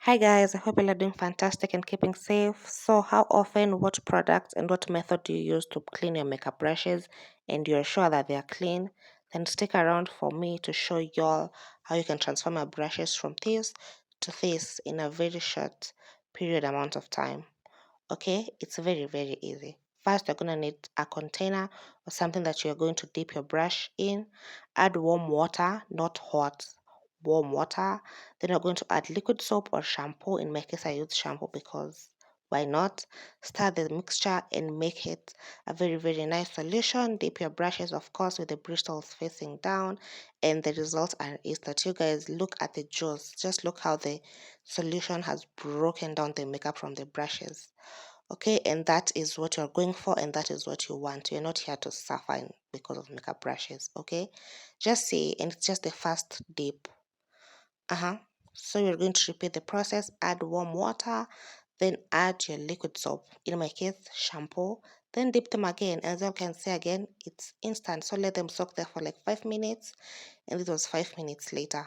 Hi guys, I hope you're doing fantastic and keeping safe. So, how often, what products, and what method do you use to clean your makeup brushes and you're sure that they are clean? Then stick around for me to show y'all how you can transform your brushes from this to this in a very short period amount of time. Okay, it's very easy. First, you're going to need a container or something that you're going to dip your brush in. Add warm water, not hot, warm water. Then you're going to add liquid soap or shampoo. In my case, I use shampoo because why not? Stir the mixture and make it a very nice solution. Dip your brushes, of course, with the bristles facing down, and the result is that you guys look at the jaws. Just look how the solution has broken down the makeup from the brushes. Okay, and that is what you're going for, and that is what you want. You're not here to suffer because of makeup brushes. Okay, just see, and it's just the first dip. So you're going to repeat the process. Add warm water, then add your liquid soap, in my case shampoo, then dip them again. As you can see, again it's instant, so let them soak there for like 5 minutes, and it was 5 minutes later,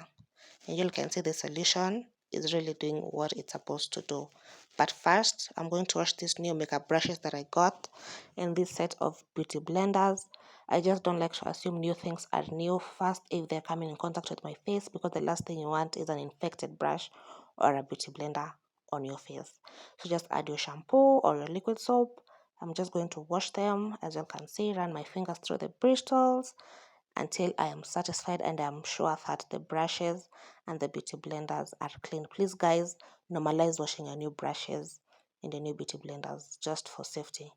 and you can see the solution is really doing what it's supposed to do. But first, I'm going to wash these new makeup brushes that I got in this set of beauty blenders. I just don't like to assume new things are new first if they're coming in contact with my face, because the last thing you want is an infected brush or a beauty blender on your face. So just add your shampoo or your liquid soap. I'm just going to wash them. As you can see, run my fingers through the bristles until I am satisfied and I am sure that the brushes and the beauty blenders are clean. Please guys, normalize washing your new brushes in the new beauty blenders just for safety.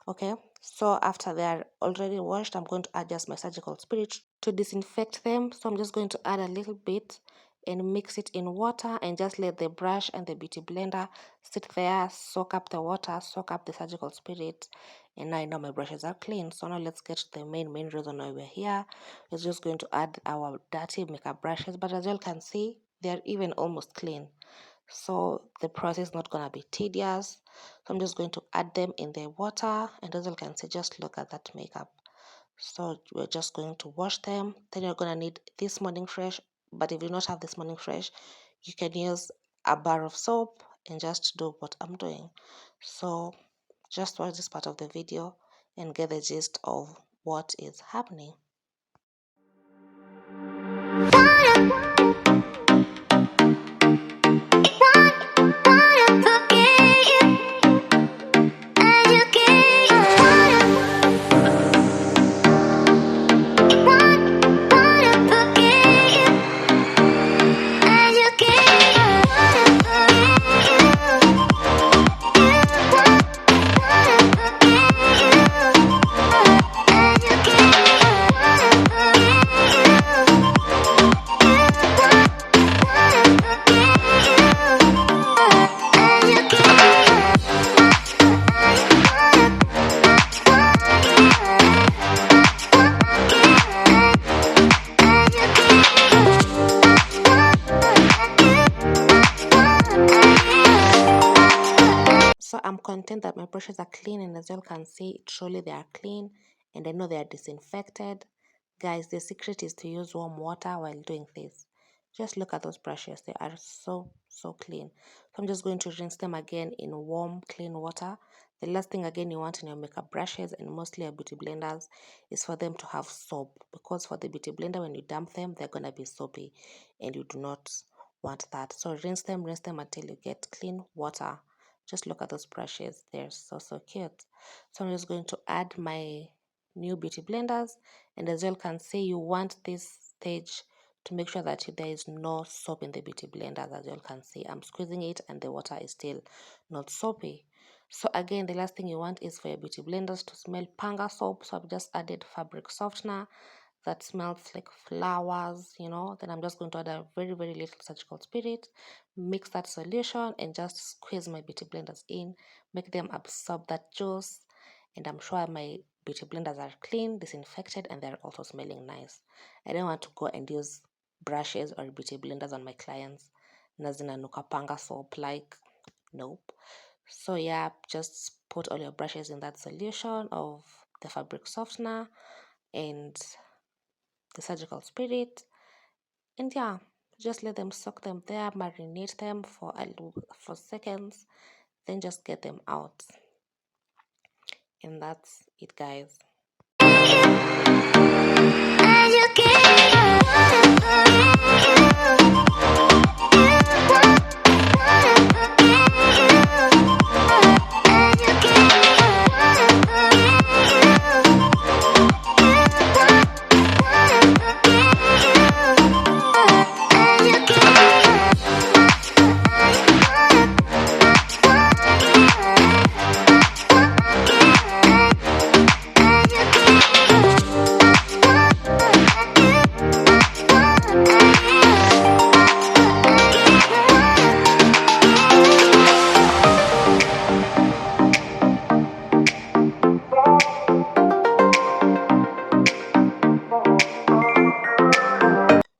Okay, so after they are already washed, I'm going to add just my surgical spirit to disinfect them. So I'm just going to add a little bit and mix it in water and just let the brush and the beauty blender sit there, soak up the water, soak up the surgical spirit, and now I know my brushes are clean. So now let's get to the main reason why we're here. We're just going to add our dirty makeup brushes, but as you all can see, they're even almost clean, so the process is not going to be tedious. So I'm just going to add them in the water, and as you can see, just look at that makeup. So we're just going to wash them. Then you're going to need this morning fresh, but if you don't have this morning fresh, you can use a bar of soap and just do what I'm doing. So just watch this part of the video and get the gist of what is happening. So I'm content that my brushes are clean, and as you all can see, truly they are clean, and I know they are disinfected. Guys, the secret is to use warm water while doing this. Just look at those brushes, they are so clean. So I'm just going to rinse them again in warm clean water. The last thing again you want in your makeup brushes and mostly your beauty blenders is for them to have soap, because for the beauty blender, when you dump them, they're gonna be soapy, and you do not want that. So rinse them until you get clean water. Just look at those brushes, they're so cute. So I'm just going to add my new beauty blenders, and as you all can see, you want this stage to make sure that there is no soap in the beauty blenders. As you all can see, I'm squeezing it and the water is still not soapy. So again, the last thing you want is for your beauty blenders to smell panga soap. So I've just added fabric softener that smells like flowers, then I'm just going to add a very little surgical spirit, mix that solution, and just squeeze my beauty blenders in, make them absorb that juice, and I'm sure my beauty blenders are clean, disinfected, and they're also smelling nice. I don't want to go and use brushes or beauty blenders on my clients nazina nukapanga soap, like, nope. So yeah, just put all your brushes in that solution of the fabric softener and the surgical spirit, and yeah, Just let them soak them there, marinate them for seconds, then just get them out. And that's it, guys.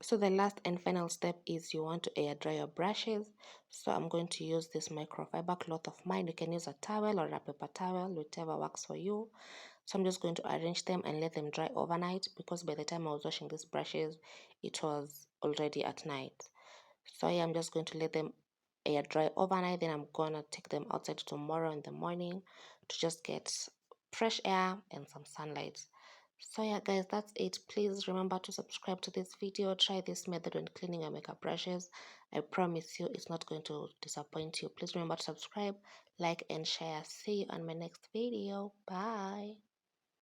So the last and final step is you want to air dry your brushes. So I'm going to use this microfiber cloth of mine. You can use a towel or a paper towel, whichever works for you. So I'm just going to arrange them and let them dry overnight, because by the time I was washing these brushes, it was already at night. So yeah, I'm just going to let them air dry overnight. Then I'm gonna take them outside tomorrow in the morning to just get fresh air and some sunlight. So yeah, guys, that's it. Please remember to subscribe to this video. Try this method when cleaning your makeup brushes. I promise you it's not going to disappoint you. Please remember to subscribe, like, and share. See you on my next video. Bye.